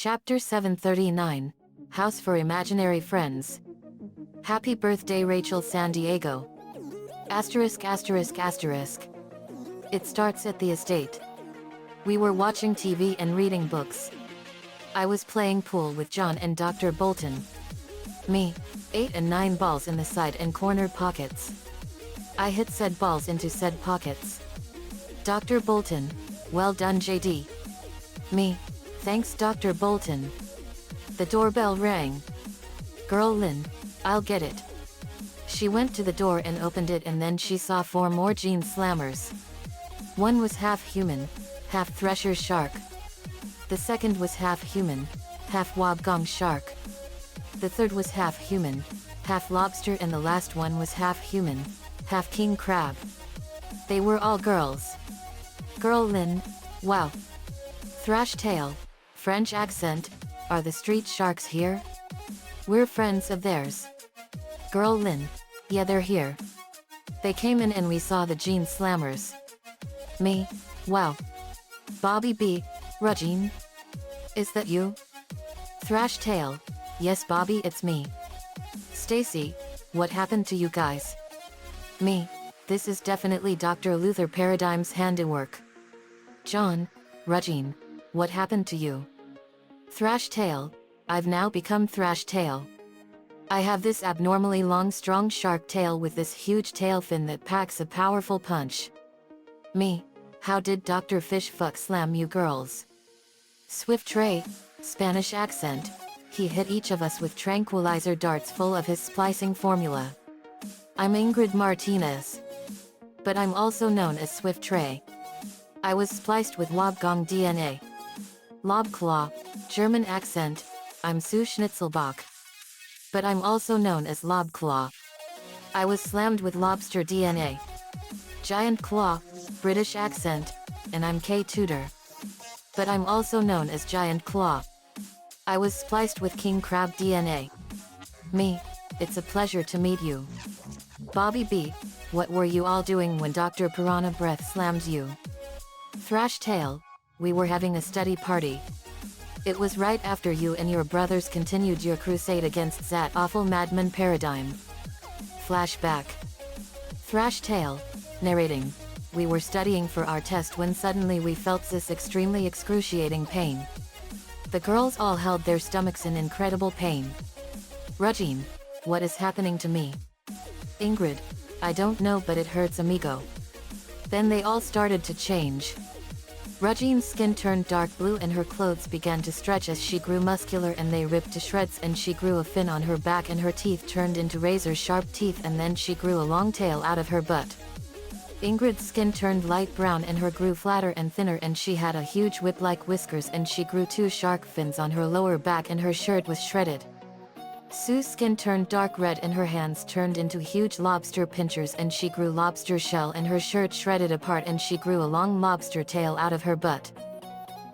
Chapter 739, House for Imaginary Friends. Happy birthday Rachel San Diego. Asterisk asterisk asterisk. It starts at the estate. We were watching TV and reading books. I was playing pool with John and Dr. Bolton. Me, 8 and 9 balls in the side and corner pockets. I hit said balls into said pockets. Dr. Bolton, well done JD. Me, thanks Dr. Bolton. The doorbell rang. Girl Lynn, I'll get it. She went to the door and opened it, and then she saw 4 more gene slammers. One was half human, half thresher shark. The second was half human, half wabgong shark. The third was half human, half lobster, and the last one was half human, half king crab. They were all girls. Girl Lynn, wow. Thrash tail, French accent, are the street sharks here? We're friends of theirs. Girl Lynn, yeah, they're here. They came in and we saw the gene slammers. Me, wow. Bobby B, Rugine? Is that you? Thrash tail, yes Bobby, it's me. Stacy, what happened to you guys? Me, this is definitely Dr. Luther Paradigm's handiwork. John, Rugine, what happened to you? Thrash tail, I've now become Thrash tail. I have this abnormally long strong shark tail with this huge tail fin that packs a powerful punch. Me, how did Dr. Fish fuck slam you girls? Swift Tray, Spanish accent, he hit each of us with tranquilizer darts full of his splicing formula. I'm Ingrid Martinez. But I'm also known as Swift Tray. I was spliced with Wabgong DNA. Lobclaw, German accent, I'm Sue Schnitzelbach. But I'm also known as Lobclaw. I was slammed with lobster DNA. Giant Claw, British accent, and I'm K Tudor. But I'm also known as Giant Claw. I was spliced with King Crab DNA. Me, it's a pleasure to meet you. Bobby B, what were you all doing when Dr. Piranha Breath slammed you? Thrash tail, we were having a study party. It was right after you and your brothers continued your crusade against that awful madman paradigm. Flashback. Thrash tail, narrating, we were studying for our test when suddenly we felt this extremely excruciating pain. The girls all held their stomachs in incredible pain. Rugine, what is happening to me? Ingrid, I don't know, but it hurts amigo. Then they all started to change. Rugine's skin turned dark blue and her clothes began to stretch as she grew muscular, and they ripped to shreds, and she grew a fin on her back and her teeth turned into razor-sharp teeth, and then she grew a long tail out of her butt. Ingrid's skin turned light brown and her grew flatter and thinner, and she had a huge whip-like whiskers, and she grew 2 shark fins on her lower back, and her shirt was shredded. Sue's skin turned dark red and her hands turned into huge lobster pinchers, and she grew lobster shell, and her shirt shredded apart, and she grew a long lobster tail out of her butt.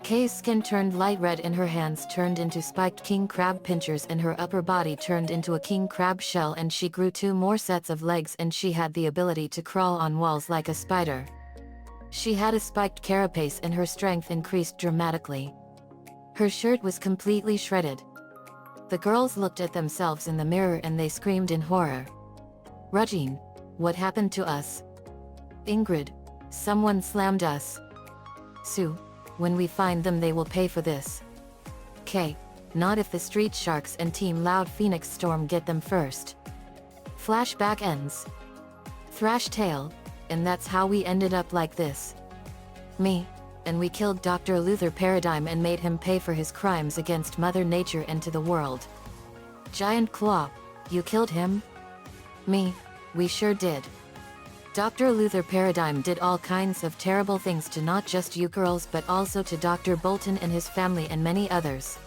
Kay's skin turned light red and her hands turned into spiked king crab pinchers, and her upper body turned into a king crab shell, and she grew 2 more sets of legs, and she had the ability to crawl on walls like a spider. She had a spiked carapace and her strength increased dramatically. Her shirt was completely shredded. The girls looked at themselves in the mirror and they screamed in horror. Rugine, what happened to us? Ingrid, someone slammed us. Sue, when we find them they will pay for this. Kay, not if the street sharks and Team Loud Phoenix Storm get them first. Flashback ends. Thrash tail, and that's how we ended up like this. Me, and we killed Dr. Luther Paradigm and made him pay for his crimes against Mother Nature and to the world. Giant Claw, you killed him? Me, we sure did. Dr. Luther Paradigm did all kinds of terrible things to not just you girls but also to Dr. Bolton and his family and many others.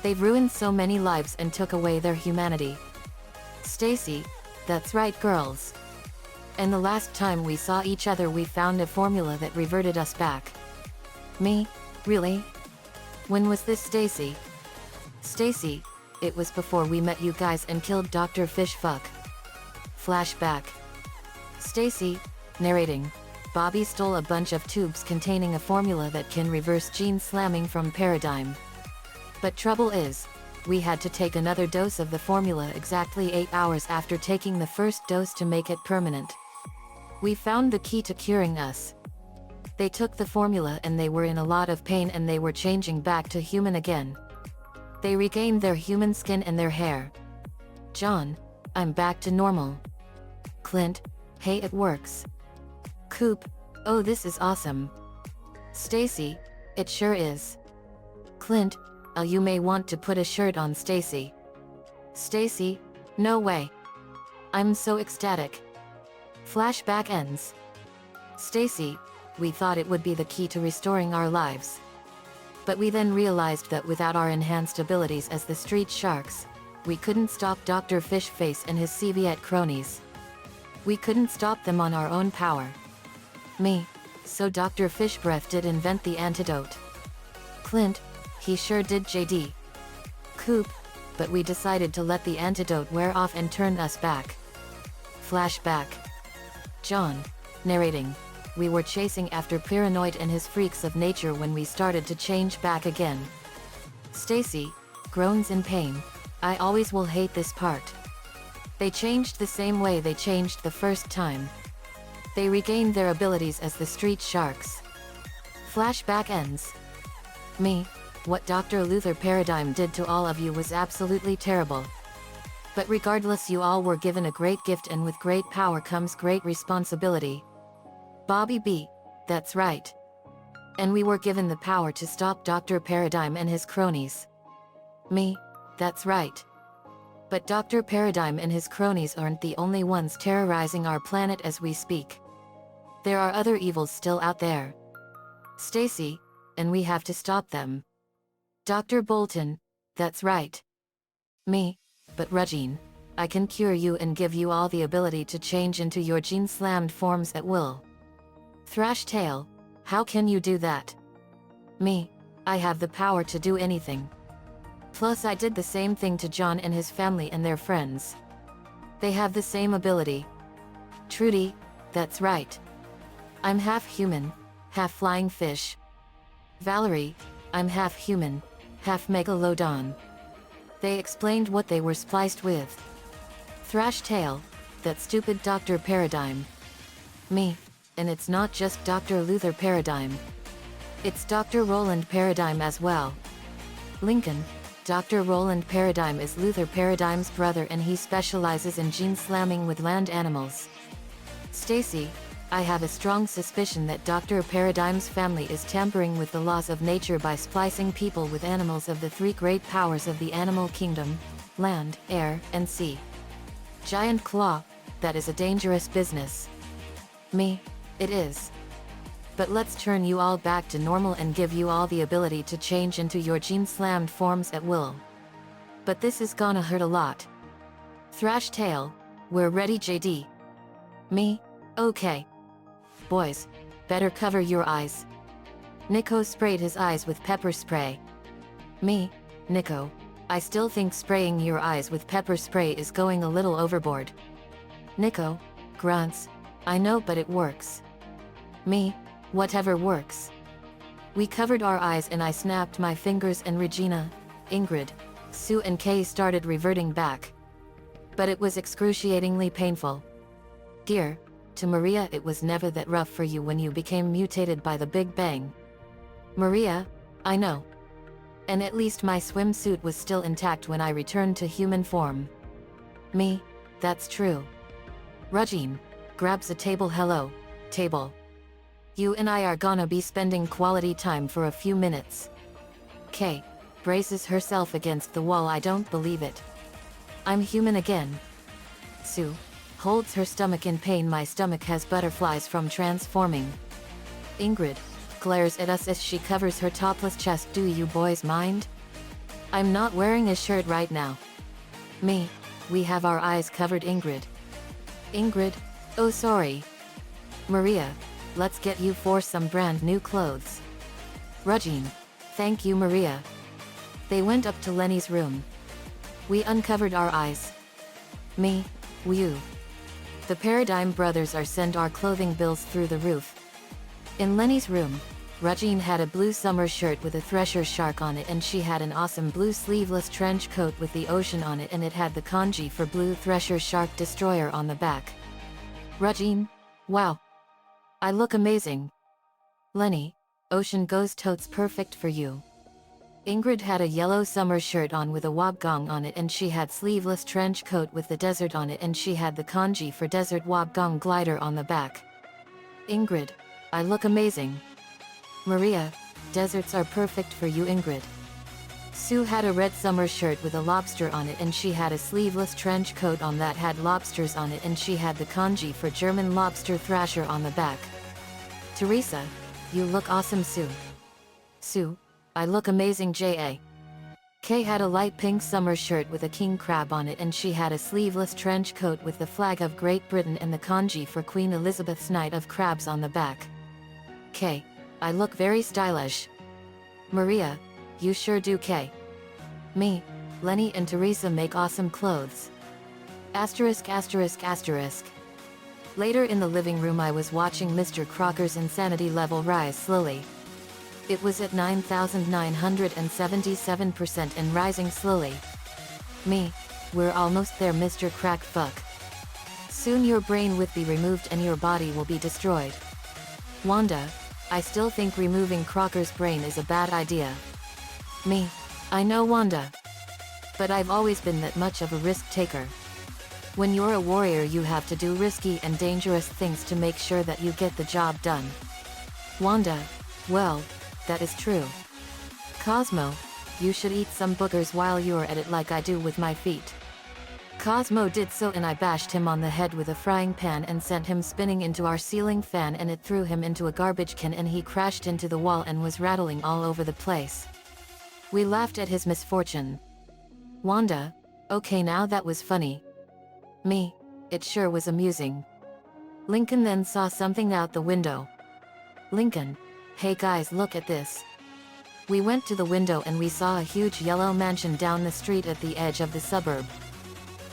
They've ruined so many lives and took away their humanity. Stacy, that's right girls. And the last time we saw each other we found a formula that reverted us back. Me, really? When was this, Stacy? Stacy, it was before we met you guys and killed Dr. Fishfuck. Flashback. Stacy, narrating, Bobby stole a bunch of tubes containing a formula that can reverse gene slamming from Paradigm. But trouble is, we had to take another dose of the formula exactly 8 hours after taking the first dose to make it permanent. We found the key to curing us. They took the formula and they were in a lot of pain and they were changing back to human again. They regained their human skin and their hair. John, I'm back to normal. Clint, hey, it works. Coop, oh, this is awesome. Stacy, it sure is. Clint, you may want to put a shirt on Stacy. Stacy, no way. I'm so ecstatic. Flashback ends. Stacy, we thought it would be the key to restoring our lives. But we then realized that without our enhanced abilities as the street sharks, we couldn't stop Dr. Fishface and his Soviet cronies. We couldn't stop them on our own power. So Dr. Fishbreath did invent the antidote. Clint, he sure did, JD. Coop, but we decided to let the antidote wear off and turn us back. Flashback. John, narrating. We were chasing after Paranoid and his freaks of nature when we started to change back again. Stacy, groans in pain. I always will hate this part. They changed the same way they changed the first time. They regained their abilities as the street sharks. Flashback ends. What Dr. Luther Paradigm did to all of you was absolutely terrible. But regardless, you all were given a great gift, and with great power comes great responsibility. Bobby B, that's right. And we were given the power to stop Dr. Paradigm and his cronies. That's right. But Dr. Paradigm and his cronies aren't the only ones terrorizing our planet as we speak. There are other evils still out there. Stacy, and we have to stop them. Dr. Bolton, that's right. But Regine, I can cure you and give you all the ability to change into your gene-slammed forms at will. Thrash Tail, how can you do that? I have the power to do anything. Plus I did the same thing to John and his family and their friends. They have the same ability. Trudy, that's right. I'm half human, half flying fish. Valerie, I'm half human, half megalodon. They explained what they were spliced with. Thrash Tail, that stupid Dr. Paradigm. And it's not just Dr. Luther Paradigm. It's Dr. Roland Paradigm as well. Lincoln, Dr. Roland Paradigm is Luther Paradigm's brother and he specializes in gene slamming with land animals. Stacy, I have a strong suspicion that Dr. Paradigm's family is tampering with the laws of nature by splicing people with animals of the three great powers of the animal kingdom: land, air, and sea. Giant Claw, that is a dangerous business. It is. But let's turn you all back to normal and give you all the ability to change into your gene-slammed forms at will. But this is gonna hurt a lot. Thrash Tail, we're ready, JD. Okay. Boys, better cover your eyes. Nico sprayed his eyes with pepper spray. Nico, I still think spraying your eyes with pepper spray is going a little overboard. Nico, grunts, I know, but it works. Whatever works. We covered our eyes and I snapped my fingers and Regina, Ingrid, Sue and Kay started reverting back. But it was excruciatingly painful. Dear, to Maria, it was never that rough for you when you became mutated by the Big Bang. Maria, I know. And at least my swimsuit was still intact when I returned to human form. That's true. Regine grabs a table. Hello, table. You and I are gonna be spending quality time for a few minutes. Kay braces herself against the wall. I don't believe it. I'm human again. Sue holds her stomach in pain. My stomach has butterflies from transforming. Ingrid glares at us as she covers her topless chest. Do you boys mind? I'm not wearing a shirt right now. We have our eyes covered. Ingrid, oh sorry. Maria, let's get you for some brand new clothes. Regine, thank you Maria. They went up to Lenny's room. We uncovered our eyes. You. The Paradigm brothers are send our clothing bills through the roof. In Lenny's room, Regine had a blue summer shirt with a thresher shark on it, and she had an awesome blue sleeveless trench coat with the ocean on it, and it had the kanji for blue thresher shark destroyer on the back. Regine, wow. I look amazing. Lenny, ocean goes totes perfect for you. Ingrid had a yellow summer shirt on with a wabgong on it, and she had sleeveless trench coat with the desert on it, and she had the kanji for desert wabgong glider on the back. Ingrid, I look amazing. Maria, deserts are perfect for you, Ingrid. Sue had a red summer shirt with a lobster on it, and she had a sleeveless trench coat on that had lobsters on it, and she had the kanji for German lobster thrasher on the back. Teresa, you look awesome, Sue. Sue, I look amazing, J.A. Kay had a light pink summer shirt with a king crab on it, and she had a sleeveless trench coat with the flag of Great Britain and the kanji for Queen Elizabeth's Knight of Crabs on the back. Kay, I look very stylish. Maria, you sure do, Kay. Me, Lenny and Teresa make awesome clothes. Asterisk asterisk asterisk. Later in the living room I was watching Mr. Crocker's insanity level rise slowly. It was at 9,977% and rising slowly. Me, we're almost there, Mr. Crack Fuck. Soon your brain will be removed and your body will be destroyed. Wanda, I still think removing Crocker's brain is a bad idea. Me, I know, Wanda. But I've always been that much of a risk taker. When you're a warrior you have to do risky and dangerous things to make sure that you get the job done. Wanda, well, that is true. Cosmo, you should eat some boogers while you're at it like I do with my feet. Cosmo did so, and I bashed him on the head with a frying pan and sent him spinning into our ceiling fan, and it threw him into a garbage can and he crashed into the wall and was rattling all over the place. We laughed at his misfortune. Wanda, okay, now that was funny. Me, it sure was amusing. Lincoln then saw something out the window. Lincoln, hey guys, look at this. We went to the window and we saw a huge yellow mansion down the street at the edge of the suburb.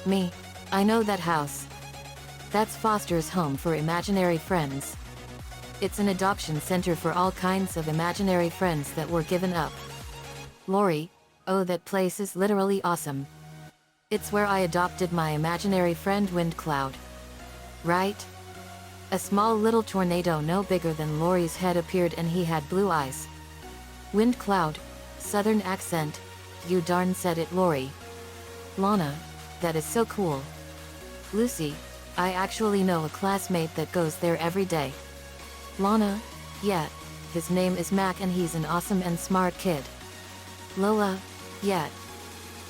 Me, I know that house. That's Foster's home for imaginary friends. It's an adoption center for all kinds of imaginary friends that were given up. Lori, oh, that place is literally awesome. It's where I adopted my imaginary friend Windcloud. Right? A small little tornado no bigger than Lori's head appeared and he had blue eyes. Windcloud, southern accent, you darn said it, Lori. Lana, that is so cool. Lucy, I actually know a classmate that goes there every day. Lana, yeah, his name is Mac and he's an awesome and smart kid. Lola, yeah.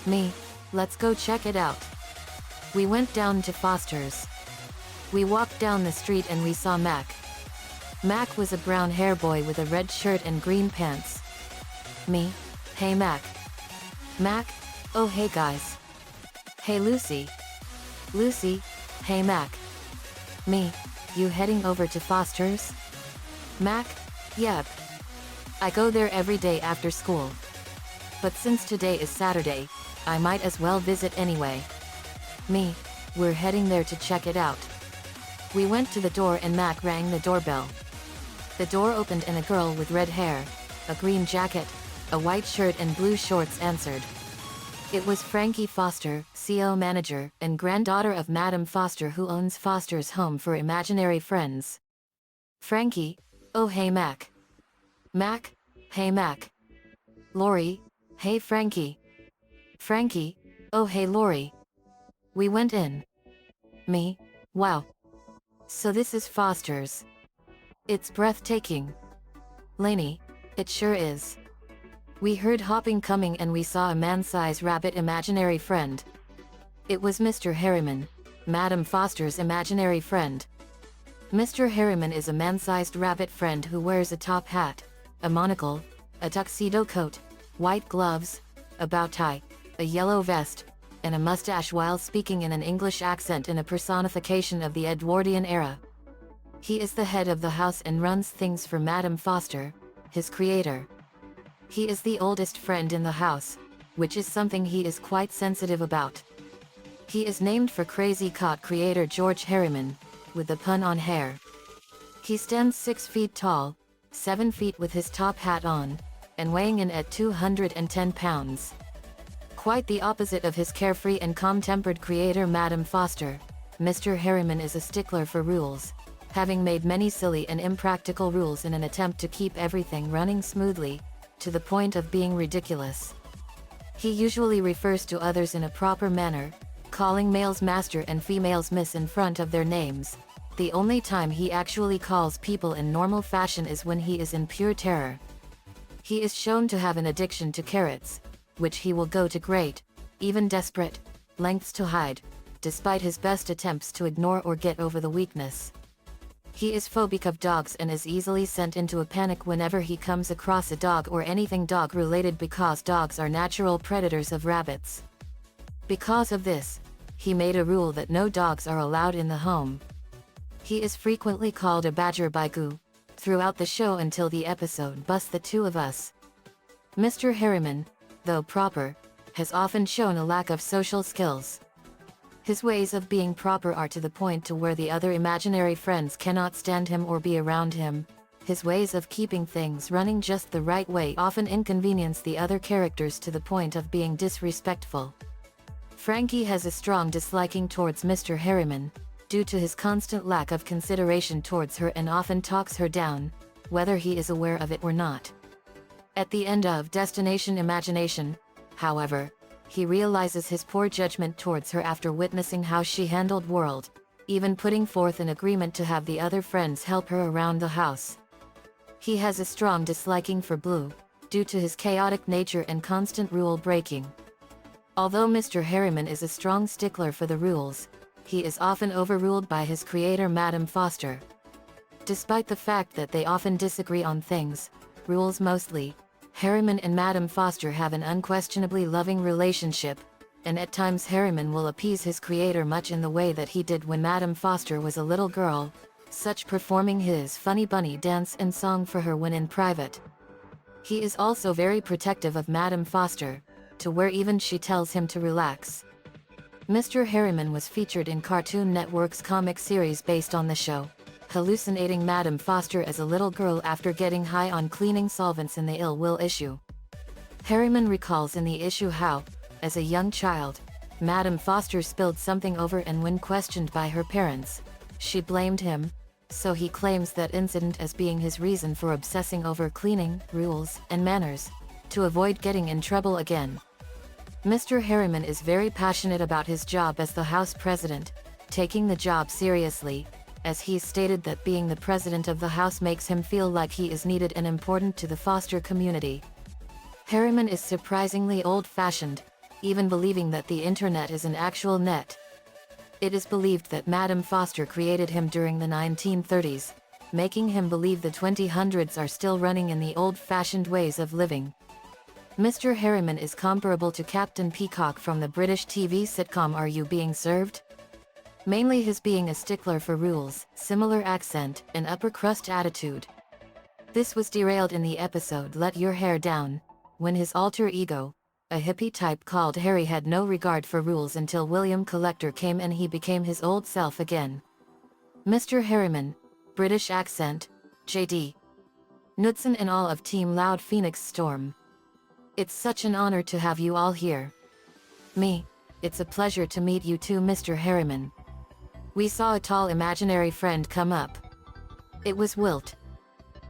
Me, let's go check it out. We went down to Foster's. We walked down the street and we saw Mac. Mac was a brown hair boy with a red shirt and green pants. Me, hey Mac. Mac, oh hey guys. Hey Lucy. Lucy, hey Mac. Me, you heading over to Foster's? Mac, yep. I go there every day after school. But since today is Saturday, I might as well visit anyway. Me, we're heading there to check it out. We went to the door and Mac rang the doorbell. The door opened and a girl with red hair, a green jacket, a white shirt and blue shorts answered. It was Frankie Foster, CO manager, and granddaughter of Madame Foster, who owns Foster's Home for Imaginary Friends. Frankie, oh hey Mac. Mac, hey Mac. Lori, hey Frankie. Frankie, oh hey Lori. We went in. Me, wow. So this is Foster's. It's breathtaking. Lainey, it sure is. We heard hopping coming and we saw a man-sized rabbit imaginary friend. It was Mr. Harriman, Madame Foster's imaginary friend. Mr. Harriman is a man-sized rabbit friend who wears a top hat, a monocle, a tuxedo coat, white gloves, a bow tie, a yellow vest, and a mustache while speaking in an English accent in a personification of the Edwardian era. He is the head of the house and runs things for Madame Foster, his creator. He is the oldest friend in the house, which is something he is quite sensitive about. He is named for Crazy Cat creator George Harriman, with the pun on hair. He stands 6 feet tall, 7 feet with his top hat on, and weighing in at 210 pounds. Quite the opposite of his carefree and calm-tempered creator Madame Foster, Mr. Harriman is a stickler for rules, having made many silly and impractical rules in an attempt to keep everything running smoothly, to the point of being ridiculous. He usually refers to others in a proper manner, calling males master and females miss in front of their names. The only time he actually calls people in normal fashion is when he is in pure terror. He is shown to have an addiction to carrots, which he will go to great, even desperate, lengths to hide, despite his best attempts to ignore or get over the weakness. He is phobic of dogs and is easily sent into a panic whenever he comes across a dog or anything dog-related because dogs are natural predators of rabbits. Because of this, he made a rule that no dogs are allowed in the home. He is frequently called a badger by Goo throughout the show until the episode Bust the Two of Us. Mr. Harriman, though proper, has often shown a lack of social skills. His ways of being proper are to the point to where the other imaginary friends cannot stand him or be around him. His ways of keeping things running just the right way often inconvenience the other characters to the point of being disrespectful. Frankie has a strong disliking towards Mr. Harriman, due to his constant lack of consideration towards her and often talks her down, whether he is aware of it or not. At the end of Destination Imagination, however, he realizes his poor judgment towards her after witnessing how she handled World, even putting forth an agreement to have the other friends help her around the house. He has a strong disliking for Blue, due to his chaotic nature and constant rule breaking. Although Mr. Harriman is a strong stickler for the rules, he is often overruled by his creator Madame Foster. Despite the fact that they often disagree on things, rules mostly, Harriman and Madame Foster have an unquestionably loving relationship, and at times Harriman will appease his creator much in the way that he did when Madame Foster was a little girl, such performing his funny bunny dance and song for her when in private. He is also very protective of Madame Foster, to where even she tells him to relax. Mr. Harriman was featured in Cartoon Network's comic series based on the show, hallucinating Madame Foster as a little girl after getting high on cleaning solvents in the Ill Will issue. Harriman recalls in the issue how, as a young child, Madame Foster spilled something over and when questioned by her parents, she blamed him, so he claims that incident as being his reason for obsessing over cleaning, rules, and manners, to avoid getting in trouble again. Mr. Harriman is very passionate about his job as the House President, taking the job seriously, as he's stated that being the President of the House makes him feel like he is needed and important to the foster community. Harriman is surprisingly old-fashioned, even believing that the internet is an actual net. It is believed that Madame Foster created him during the 1930s, making him believe the 2000s are still running in the old-fashioned ways of living. Mr. Harriman is comparable to Captain Peacock from the British TV sitcom Are You Being Served? Mainly his being a stickler for rules, similar accent, and upper crust attitude. This was derailed in the episode Let Your Hair Down, when his alter ego, a hippie type called Harry, had no regard for rules until William Collector came and he became his old self again. Mr. Harriman, British accent, J.D. Knudsen and all of Team Loud Phoenix Storm. It's such an honor to have you all here. Me, it's a pleasure to meet you too, Mr. Harriman. We saw a tall imaginary friend come up. It was Wilt.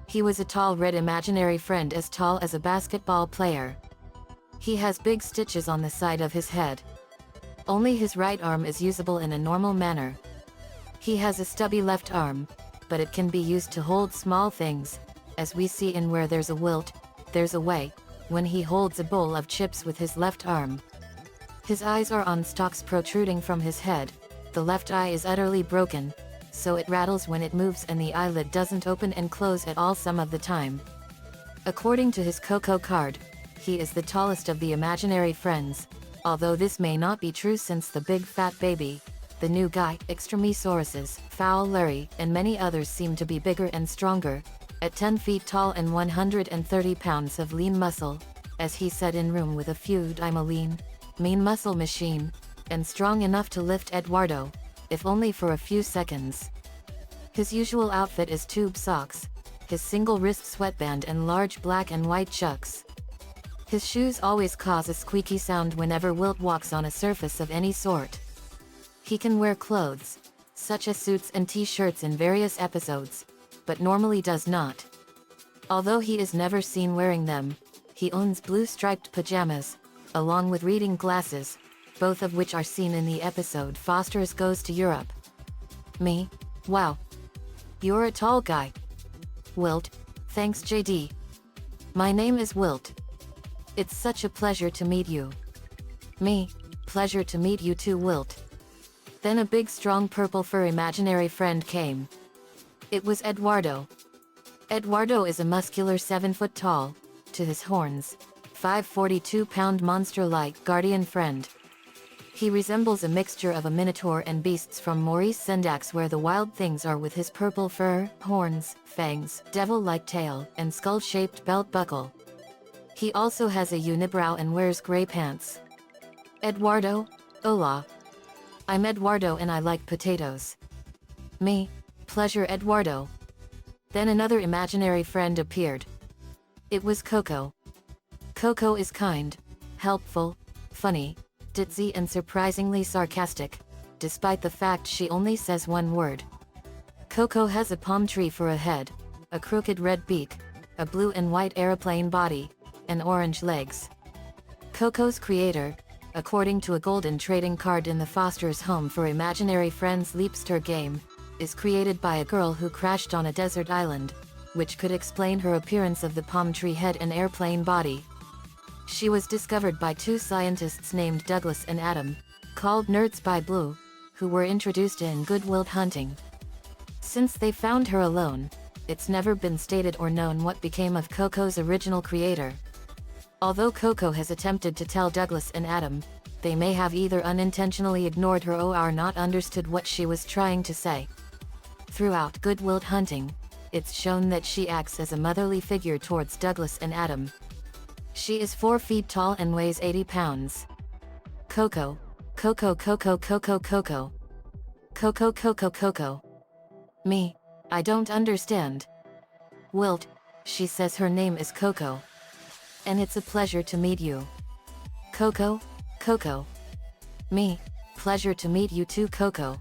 He was a tall red imaginary friend as tall as a basketball player. He has big stitches on the side of his head. Only his right arm is usable in a normal manner. He has a stubby left arm, but it can be used to hold small things, as we see in Where There's a Wilt, There's a Way, when he holds a bowl of chips with his left arm. His eyes are on stalks protruding from his head. The left eye is utterly broken, so it rattles when it moves and the eyelid doesn't open and close at all some of the time. According to his Coco card, he is the tallest of the imaginary friends, although this may not be true since the big fat baby, the new guy, Extremesauruses, Foul Larry, and many others seem to be bigger and stronger, at 10 feet tall and 130 pounds of lean muscle, as he said in Room with a Feud, I'm a lean, mean muscle machine, and strong enough to lift Eduardo, if only for a few seconds. His usual outfit is tube socks, his single wrist sweatband and large black and white chucks. His shoes always cause a squeaky sound whenever Wilt walks on a surface of any sort. He can wear clothes, such as suits and t-shirts in various episodes, but normally does not. Although he is never seen wearing them, he owns blue striped pajamas, along with reading glasses, both of which are seen in the episode Foster's Goes to Europe. Me? Wow. You're a tall guy. Wilt, thanks JD. My name is Wilt. It's such a pleasure to meet you. Me, pleasure to meet you too, Wilt. Then a big strong purple fur imaginary friend came. It was Eduardo. Eduardo is a muscular 7 foot tall, to his horns, 542-pound monster-like guardian friend. He resembles a mixture of a minotaur and beasts from Maurice Sendak's Where the Wild Things Are with his purple fur, horns, fangs, devil-like tail, and skull-shaped belt buckle. He also has a unibrow and wears gray pants. Eduardo, hola. I'm Eduardo and I like potatoes. Me, pleasure Eduardo. Then another imaginary friend appeared. It was Coco. Coco is kind, helpful, funny, ditzy and surprisingly sarcastic, despite the fact she only says one word. Coco has a palm tree for a head, a crooked red beak, a blue and white aeroplane body, and orange legs. Coco's creator, according to a golden trading card in the Foster's Home for Imaginary Friends Leapster game, is created by a girl who crashed on a desert island, which could explain her appearance of the palm tree head and airplane body. She was discovered by two scientists named Douglas and Adam, called Nerds by Blue, who were introduced in Good Will Hunting. Since they found her alone, it's never been stated or known what became of Coco's original creator. Although Coco has attempted to tell Douglas and Adam, they may have either unintentionally ignored her or not understood what she was trying to say. Throughout Good Will Hunting, it's shown that she acts as a motherly figure towards Douglas and Adam. She is 4 feet tall and weighs 80 pounds. Coco. Coco Coco Coco Coco. Coco Coco Coco. Me, I don't understand. Wilt, she says her name is Coco. And it's a pleasure to meet you. Coco, Coco. Me, pleasure to meet you too, Coco.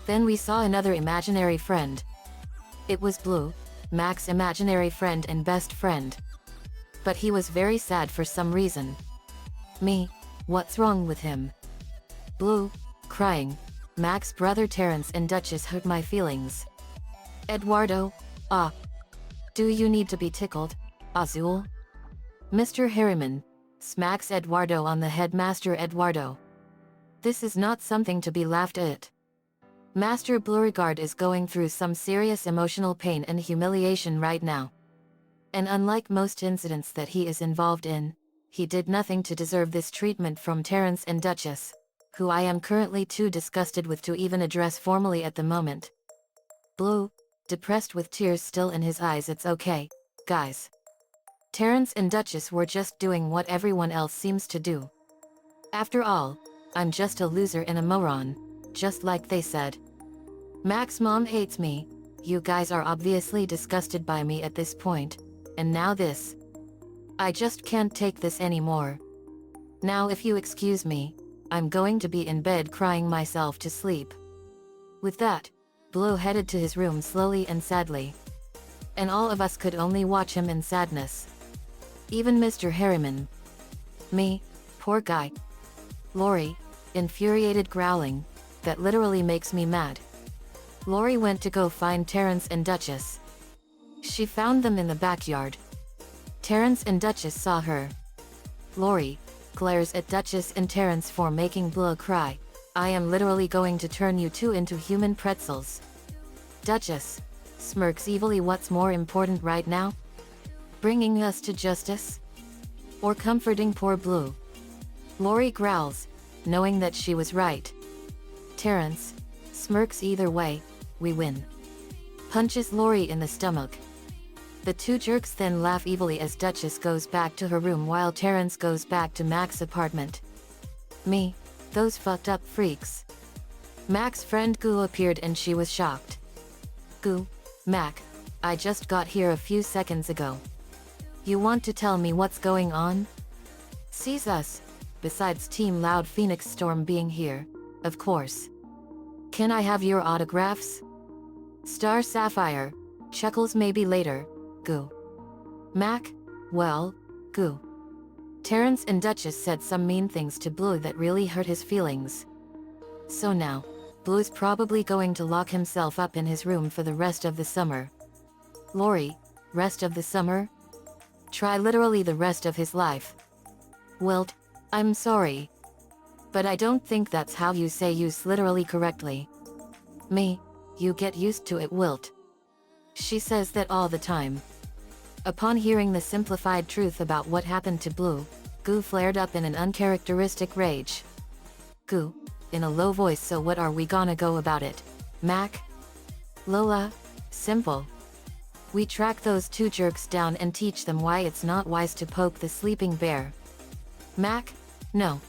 Then we saw another imaginary friend. It was Blue, Mac's imaginary friend and best friend. But he was very sad for some reason. Me, what's wrong with him? Blue, crying. Mac's brother Terrence and Duchess hurt my feelings. Eduardo, do you need to be tickled, Azul? Mr. Harriman, smacks Eduardo on the head. Master Eduardo. This is not something to be laughed at. Master Beauregard is going through some serious emotional pain and humiliation right now. And unlike most incidents that he is involved in, he did nothing to deserve this treatment from Terrence and Duchess, who I am currently too disgusted with to even address formally at the moment. Blue, depressed with tears still in his eyes. It's okay, guys. Terrence and Duchess were just doing what everyone else seems to do. After all, I'm just a loser and a moron, just like they said. Mac's mom hates me. You guys are obviously disgusted by me at this point, and now this. I just can't take this anymore. Now if you excuse me, I'm going to be in bed crying myself to sleep. With that, Blue headed to his room slowly and sadly. And all of us could only watch him in sadness. Even Mr. Harriman. Me, poor guy. Lori, infuriated growling, that literally makes me mad. Lori went to go find Terrence and Duchess. She found them in the backyard. Terrence and Duchess saw her. Lori glares at Duchess and Terrence for making Blue cry. I am literally going to turn you two into human pretzels. Duchess smirks evilly. What's more important right now? Bringing us to justice? Or comforting poor Blue? Lori growls, knowing that she was right. Terrence smirks. Either way, we win. Punches Lori in the stomach. The two jerks then laugh evilly as Duchess goes back to her room while Terrence goes back to Mac's apartment. Me, those fucked up freaks. Mac's friend Goo appeared and she was shocked. Goo, Mac, I just got here a few seconds ago. You want to tell me what's going on? Sees us, besides Team Loud Phoenix Storm being here, of course. Can I have your autographs? Star Sapphire, chuckles maybe later, goo. Mac, well, goo. Terrence and Duchess said some mean things to Blue that really hurt his feelings. So now, Blue's probably going to lock himself up in his room for the rest of the summer. Lori, rest of the summer? Try literally the rest of his life. Wilt, I'm sorry. But I don't think that's how you say use literally correctly. Me, you get used to it, Wilt. She says that all the time. Upon hearing the simplified truth about what happened to Blue, Goo flared up in an uncharacteristic rage. Goo, in a low voice, so what are we gonna go about it, Mac? Lola, simple. We track those two jerks down and teach them why it's not wise to poke the sleeping bear. Mac, no.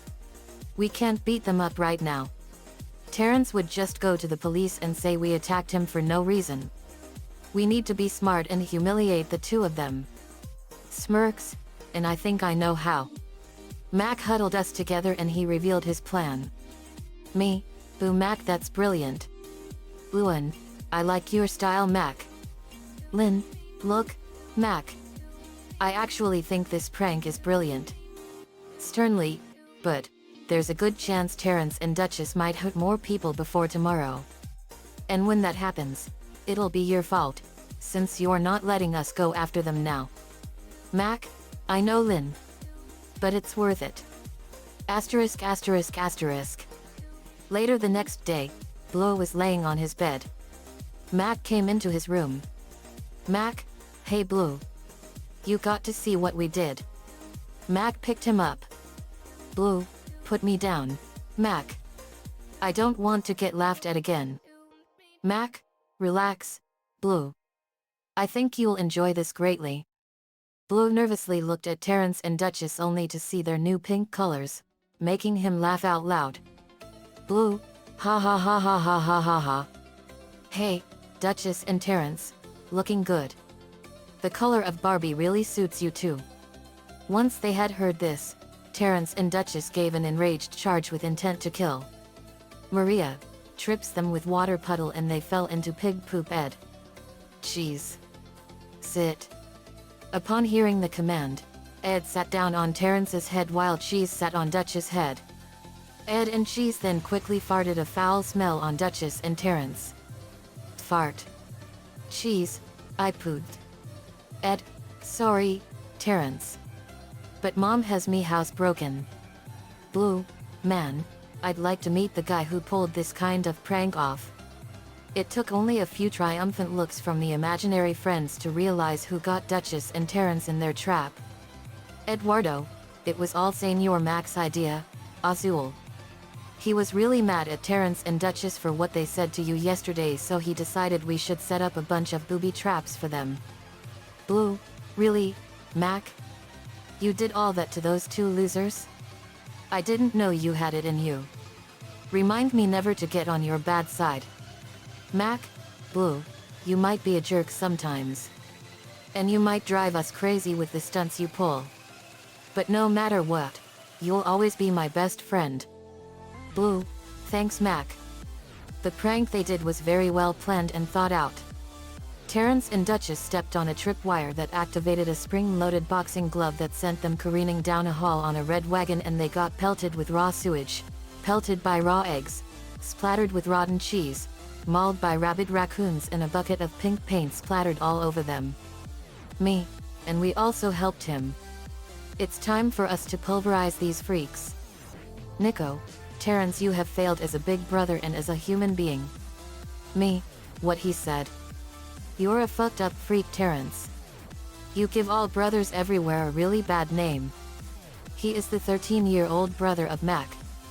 We can't beat them up right now. Terrence would just go to the police and say we attacked him for no reason. We need to be smart and humiliate the two of them. Smirks, and I think I know how. Mac huddled us together and he revealed his plan. Me, boo Mac, that's brilliant. Luan, I like your style, Mac. Lynn, look, Mac. I actually think this prank is brilliant. Sternly, but there's a good chance Terrence and Duchess might hurt more people before tomorrow. And when that happens, it'll be your fault, since you're not letting us go after them now. Mac, I know, Lynn. But it's worth it. Asterisk asterisk asterisk. Later the next day, Blue was laying on his bed. Mac came into his room. Mac, hey Blue. You got to see what we did. Mac picked him up. Blue, put me down, Mac. I don't want to get laughed at again. Mac, relax, Blue. I think you'll enjoy this greatly. Blue nervously looked at Terrence and Duchess only to see their new pink colors, making him laugh out loud. Blue, ha ha ha ha ha ha ha ha. Hey, Duchess and Terrence, looking good. The color of Barbie really suits you too. Once they had heard this, Terrence and Duchess gave an enraged charge with intent to kill. Maria trips them with water puddle and they fell into pig poop. Ed. Cheese. Sit. Upon hearing the command, Ed sat down on Terrence's head while Cheese sat on Duchess' head. Ed and Cheese then quickly farted a foul smell on Duchess and Terrence. Fart. Cheese, I pooped. Ed, sorry, Terrence. But Mom has me housebroken. Blue, man, I'd like to meet the guy who pulled this kind of prank off. It took only a few triumphant looks from the imaginary friends to realize who got Duchess and Terrence in their trap. Eduardo, it was all Senor Mac's idea, Azul. He was really mad at Terrence and Duchess for what they said to you yesterday, so he decided we should set up a bunch of booby traps for them. Blue, really, Mac? You did all that to those two losers? I didn't know you had it in you. Remind me never to get on your bad side. Mac, Blue, you might be a jerk sometimes. And you might drive us crazy with the stunts you pull. But no matter what, you'll always be my best friend. Blue, thanks Mac. The prank they did was very well planned and thought out. Terrence and Duchess stepped on a tripwire that activated a spring-loaded boxing glove that sent them careening down a hall on a red wagon, and they got pelted with raw sewage, pelted by raw eggs, splattered with rotten cheese, mauled by rabid raccoons, and a bucket of pink paint splattered all over them. Me, and we also helped him. It's time for us to pulverize these freaks. Nico, Terrence, you have failed as a big brother and as a human being. Me, what he said. You're a fucked up freak, Terrence. You give all brothers everywhere a really bad name. He is the 13-year-old brother of Mac,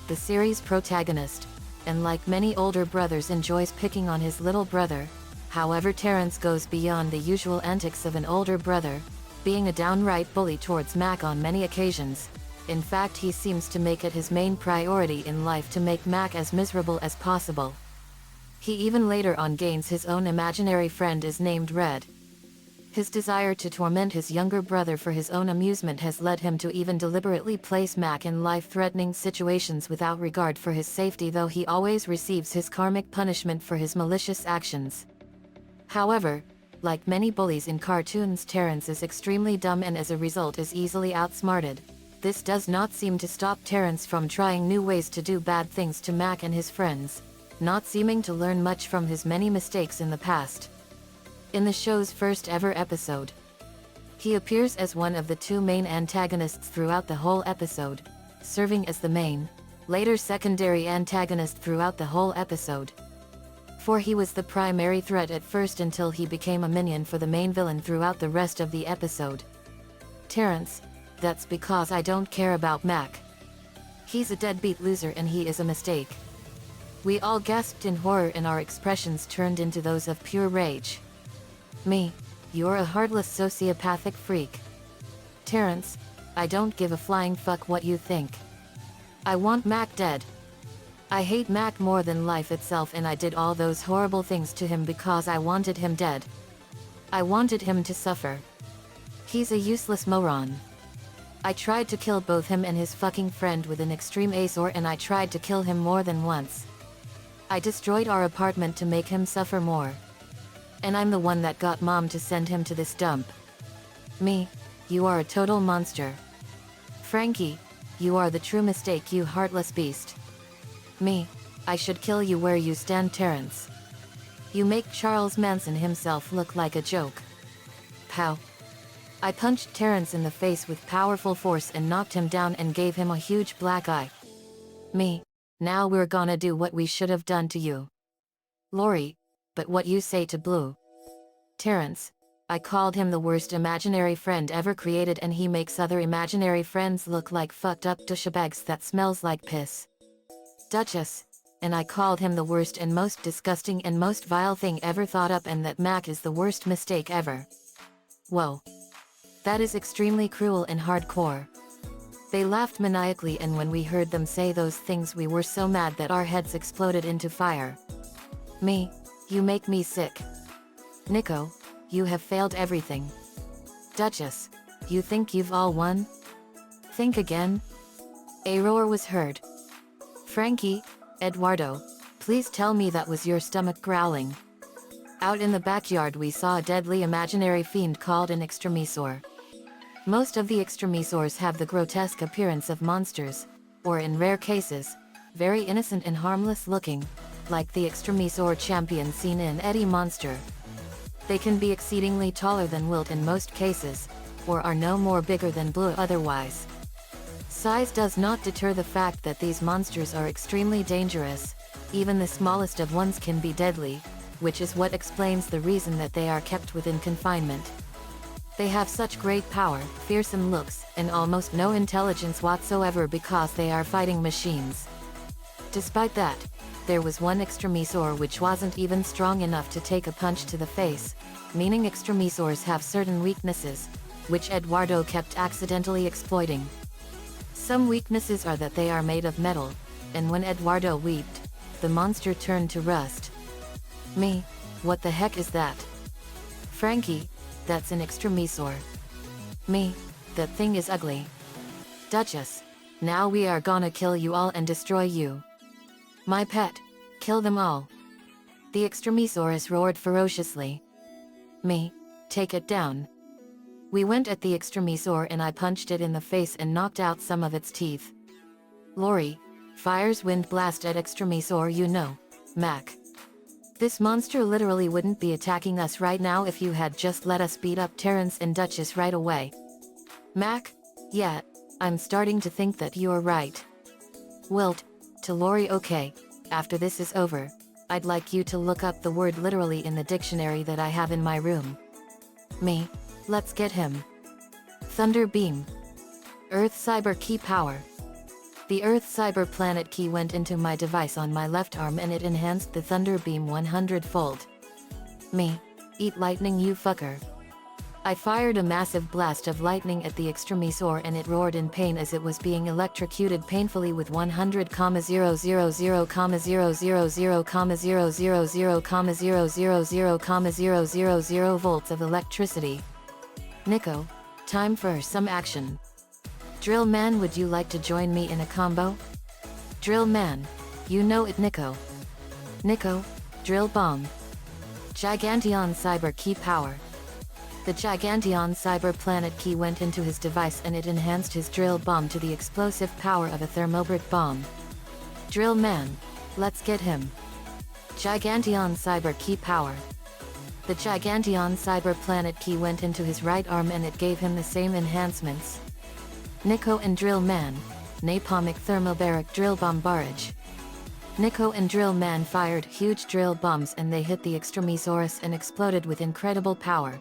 the series protagonist, and like many older brothers enjoys picking on his little brother. However, Terrence goes beyond the usual antics of an older brother, being a downright bully towards Mac on many occasions. In fact, he seems to make it his main priority in life to make Mac as miserable as possible. He even later on gains his own imaginary friend is named Red, His desire to torment his younger brother for his own amusement has led him to even deliberately place Mac in life-threatening situations without regard for his safety, though he always receives his karmic punishment for his malicious actions. However, like many bullies in cartoons, Terrence is extremely dumb and as a result is easily outsmarted. This does not seem to stop Terrence from trying new ways to do bad things to Mac and his friends, not seeming to learn much from his many mistakes in the past. In the show's first ever episode, he appears as one of the two main antagonists throughout the whole episode, serving as the main, later secondary antagonist throughout the whole episode. For he was the primary threat at first until he became a minion for the main villain throughout the rest of the episode. Terrence, that's because I don't care about Mac. He's a deadbeat loser and he is a mistake. We all gasped in horror and our expressions turned into those of pure rage. Me, you're a heartless sociopathic freak. Terrence, I don't give a flying fuck what you think. I want Mac dead. I hate Mac more than life itself and I did all those horrible things to him because I wanted him dead. I wanted him to suffer. He's a useless moron. I tried to kill both him and his fucking friend with an extreme Azor and I tried to kill him more than once. I destroyed our apartment to make him suffer more. And I'm the one that got Mom to send him to this dump. Me, you are a total monster. Frankie, you are the true mistake, you heartless beast. Me, I should kill you where you stand, Terrence. You make Charles Manson himself look like a joke. Pow. I punched Terrence in the face with powerful force and knocked him down and gave him a huge black eye. Me, now we're gonna do what we should have done to you. Lori, but what you say to Blue? Terrence, I called him the worst imaginary friend ever created and he makes other imaginary friends look like fucked up douchebags that smells like piss. Duchess, and I called him the worst and most disgusting and most vile thing ever thought up and that Mac is the worst mistake ever. Whoa. That is extremely cruel and hardcore. They laughed maniacally and when we heard them say those things we were so mad that our heads exploded into fire. Me, you make me sick. Nico, you have failed everything. Duchess, you think you've all won? Think again. A roar was heard. Frankie, Eduardo, please tell me that was your stomach growling. Out in the backyard we saw a deadly imaginary fiend called an extremisor. Most of the extremisors have the grotesque appearance of monsters, or in rare cases, very innocent and harmless looking, like the extremisor champion seen in Eddie Monster. They can be exceedingly taller than Wilt in most cases, or are no more bigger than Blue otherwise. Size does not deter the fact that these monsters are extremely dangerous. Even the smallest of ones can be deadly, which is what explains the reason that they are kept within confinement. They have such great power, fearsome looks, and almost no intelligence whatsoever because they are fighting machines. Despite that, there was one extremisor which wasn't even strong enough to take a punch to the face, meaning extremisors have certain weaknesses, which Eduardo kept accidentally exploiting. Some weaknesses are that they are made of metal, and when Eduardo weeped, the monster turned to rust. Me, what the heck is that? Frankie, that's an extremisor. Me, that thing is ugly. Duchess, now we are gonna kill you all and destroy you. My pet, kill them all. The extremisor roared ferociously. Me, take it down. We went at the extremisor and I punched it in the face and knocked out some of its teeth. Lori, fire's wind blast at extremisor, you know, Mac. This monster literally wouldn't be attacking us right now if you had just let us beat up Terrence and Duchess right away. Mac, yeah, I'm starting to think that you're right. Wilt, to Lori, okay, after this is over, I'd like you to look up the word literally in the dictionary that I have in my room. Me, let's get him. Thunder beam. Earth cyber key power. The Earth cyber planet key went into my device on my left arm and it enhanced the thunder beam 100-fold. Me, eat lightning you fucker. I fired a massive blast of lightning at the extremisor and it roared in pain as it was being electrocuted painfully with 100,000,000,000,000,000,000,000,000 volts of electricity. Nico, time for some action. Drill man, would you like to join me in a combo? Drill man, you know it. Nico, drill bomb. Giganteon cyber key power. The Giganteon cyber planet key went into his device and it enhanced his drill bomb to the explosive power of a thermobrick bomb. Drill man, let's get him. Giganteon cyber key power. The Giganteon cyber planet key went into his right arm and it gave him the same enhancements. Nico and drill man, napalmic thermobaric drill bomb barrage. Nico and drill man fired huge drill bombs and they hit the extremosaurus and exploded with incredible power.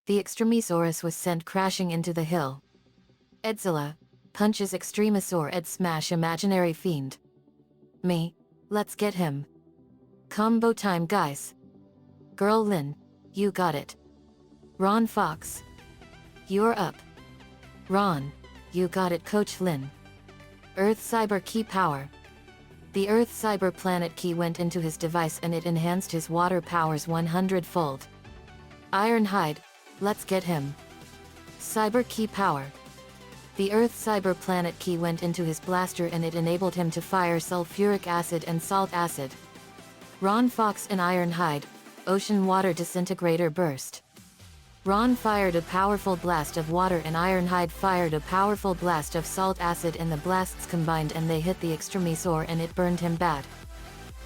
The extremosaurus was sent crashing into the hill. Edzilla punches extremosaur. Ed smash imaginary fiend. Me, let's get him. Combo time, guys. Girl Lynn, you got it. Ron Fox, you're up. Ron, you got it. Coach Lynn. Earth cyber key power. The Earth cyber planet key went into his device and it enhanced his water powers 100-fold. Ironhide, let's get him. Cyber key power. The Earth cyber planet key went into his blaster and it enabled him to fire sulfuric acid and salt acid. Ron Fox and Ironhide, ocean water disintegrator burst. Ron fired a powerful blast of water and Ironhide fired a powerful blast of salt acid and the blasts combined and they hit the extremosaur and it burned him bad.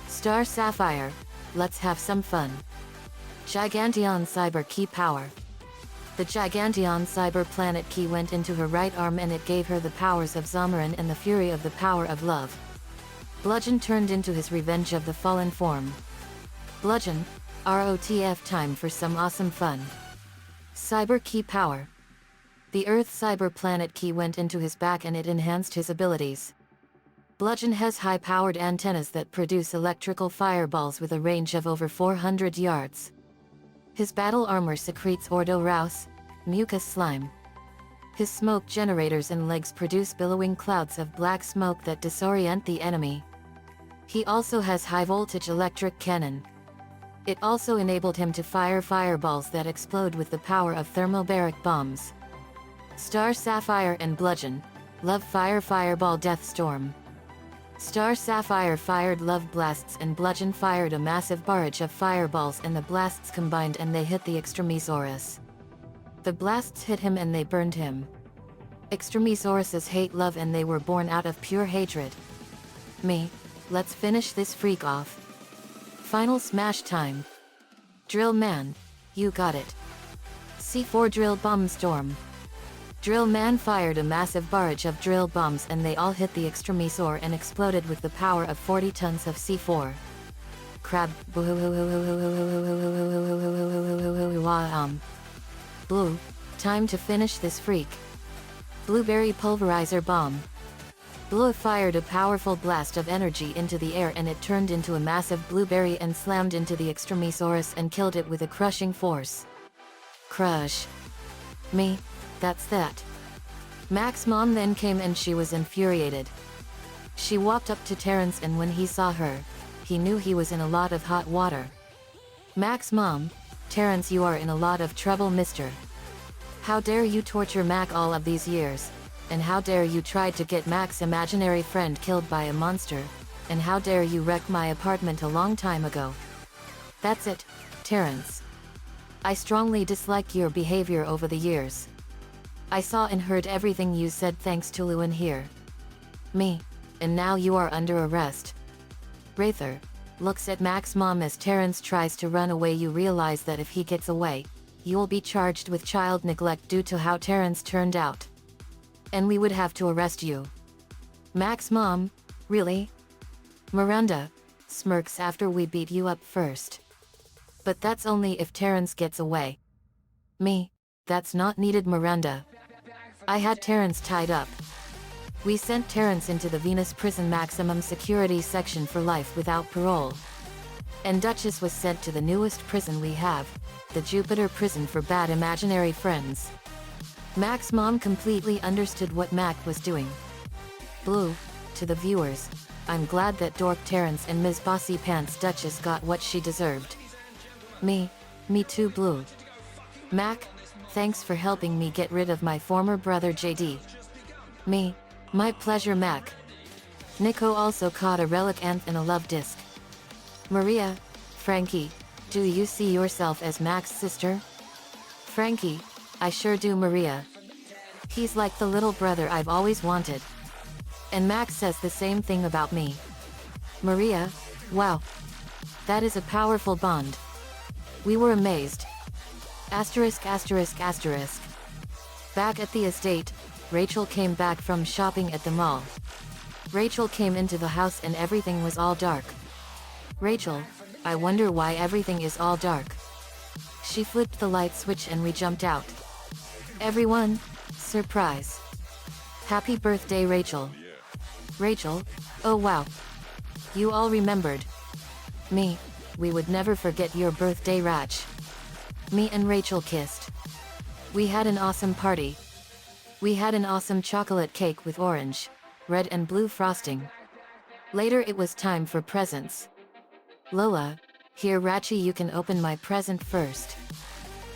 Star Sapphire, let's have some fun. Giganteon cyber key power. The Giganteon cyber planet key went into her right arm and it gave her the powers of Zomaran and the fury of the power of love. Bludgeon turned into his revenge of the fallen form. Bludgeon, ROTF, time for some awesome fun. Cyber key power. The Earth cyber planet key went into his back and it enhanced his abilities. Bludgeon has high-powered antennas that produce electrical fireballs with a range of over 400 yards. His battle armor secretes Ordo Rouse, mucus slime. His smoke generators and legs produce billowing clouds of black smoke that disorient the enemy. He also has high-voltage electric cannon. It also enabled him to fire fireballs that explode with the power of thermobaric bombs. Star Sapphire and Bludgeon, love fire fireball death storm. Star Sapphire fired love blasts and Bludgeon fired a massive barrage of fireballs and the blasts combined and they hit the extremosaurus. The blasts hit him and they burned him. Extremosauruses hate love and they were born out of pure hatred. Me, let's finish this freak off. Final smash time. Drill man, you got it. C4 drill bomb storm. Drill man fired a massive barrage of drill bombs and they all hit the extremosaur and exploded with the power of 40 tons of C4. Crab. Blue, time to finish this freak. Blueberry pulverizer bomb. Blue fired a powerful blast of energy into the air and it turned into a massive blueberry and slammed into the extremosaurus and killed it with a crushing force. Crush. Me, that's that. Mac's mom then came and she was infuriated. She walked up to Terrence and when he saw her, he knew he was in a lot of hot water. Mac's mom, Terrence, you are in a lot of trouble, mister. How dare you torture Mac all of these years? And how dare you try to get Mac's imaginary friend killed by a monster? And how dare you wreck my apartment a long time ago? That's it, Terrence. I strongly dislike your behavior over the years. I saw and heard everything you said thanks to Lewin here. Me, and now you are under arrest. Rather looks at Mac's mom as Terrence tries to run away. You realize that if he gets away, you'll be charged with child neglect due to how Terrence turned out. And we would have to arrest you. Mac's mom, really? Miranda smirks after we beat you up first. But that's only if Terrence gets away. Me. That's not needed, Miranda. I had Terrence tied up. We sent Terrence into the Venus prison maximum security section for life without parole. And Duchess was sent to the newest prison we have, the Jupiter prison for bad imaginary friends. Mac's mom completely understood what Mac was doing. Blue, to the viewers, I'm glad that dork Terrence and Ms. Bossy Pants Duchess got what she deserved. Me too, Blue. Mac, thanks for helping me get rid of my former brother JD. My pleasure, Mac. Nico also caught a relic nth and a love disc. Maria, Frankie, do you see yourself as Mac's sister? Frankie, I sure do, Maria. He's like the little brother I've always wanted. And Max says the same thing about me. Maria, wow. That is a powerful bond. We were amazed. Asterisk asterisk asterisk. Back at the estate, Rachel came back from shopping at the mall. Rachel came into the house and everything was all dark. Rachel, I wonder why everything is all dark. She flipped the light switch and we jumped out. Everyone, surprise. Happy birthday, Rachel. Rachel, oh wow. You all remembered. Me, we would never forget your birthday, Rach. Me and Rachel kissed. We had an awesome party. We had an awesome chocolate cake with orange, red and blue frosting. Later it was time for presents. Lola, here Rachi, you can open my present first.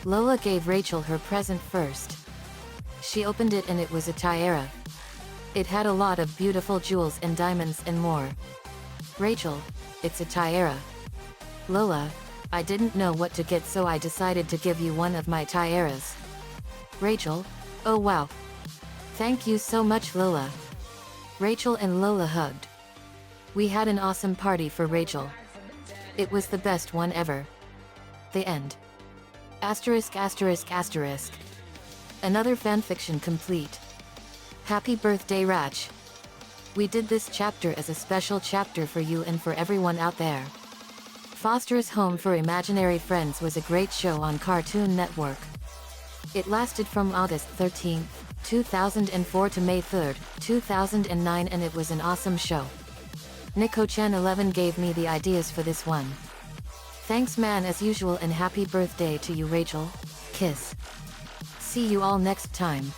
Lola gave Rachel her present first. She opened it and it was a tiara. It had a lot of beautiful jewels and diamonds and more. Rachel, it's a tiara. Lola, I didn't know what to get, so I decided to give you one of my tiaras. Rachel, oh wow. Thank you so much, Lola. Rachel and Lola hugged. We had an awesome party for Rachel. It was the best one ever. The end. Asterisk asterisk asterisk. Another fanfiction complete. Happy birthday, Rach. We did this chapter as a special chapter for you and for everyone out there. Foster's Home for Imaginary Friends was a great show on Cartoon Network. It lasted from August 13, 2004 to May 3, 2009, and it was an awesome show. Nico-chan11 gave me the ideas for this one. Thanks man as usual, and happy birthday to you, Rachel. Kiss. See you all next time.